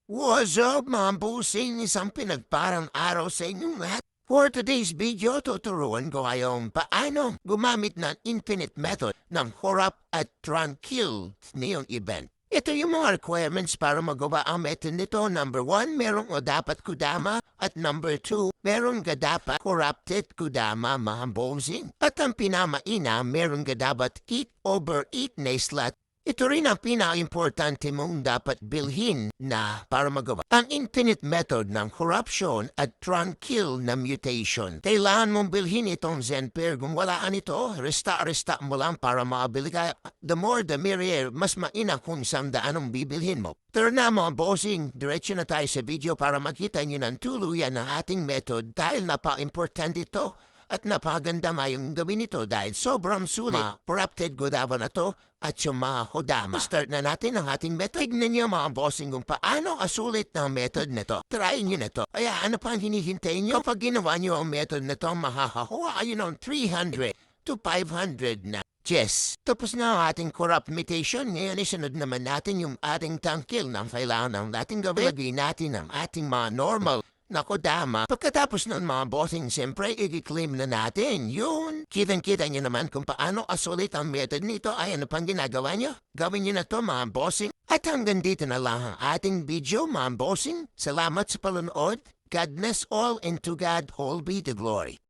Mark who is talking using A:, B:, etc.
A: What's up, mga busing? Isang pinagparang araw sa inyong lahat. For today's video, tuturuan ko kayong paano gumamit ng infinite method ng corrupt at tranquil ngayong event. Ito yung mga requirements para magawa ang method nito. Number 1, merong o dapat kudama. At number 2, meron ka dapat corrupted kudama, mga busing. At ang pinamaina, meron ka dapat eat over eat na slot. Ito rin ang pinaka-importante mong dapat bilhin na para magawa ang infinite method ng corruption at tranquil na mutation. Kailangan mong bilhin itong Zenpair. Kung walaan ito, resta mo lang para makabili ka. The more the merrier, mas mainam kung saan daan ang bibilhin mo. Tara na mga bossing, diretso na tayo sa video para makita nyo ng tuluyan ng ating method dahil napaka-importante ito. At napaganda mayong gawin ito dahil sobrang sulit. Corrupted godama na to at yung mga hodama. Start na natin ang ating method. Tignan niyo mga bossing kung paano asulit ng method na to. Try nyo na to. Kaya ano pa ang hinihintay nyo? Kapag ginawa nyo ang method na to, makakakuha kayo ng 300 to 500 na. Yes. Tapos na ang ating corrupt mutation. Ngayon isunod naman natin yung ating tangkil ng kailangan ng ating gawin. Lagay natin ang ating mga normal Nako dama, pagkatapos ng mga bossing, siyempre i-claim na natin yun. Kitang-kita nyo naman kung paano asulit ang method nito ay ano pang ginagawa nyo. Gawin nyo na to mga bossing. At hanggang dito na lang ang ating video mga bossing. Salamat sa panonood. God bless all and to God all be the glory.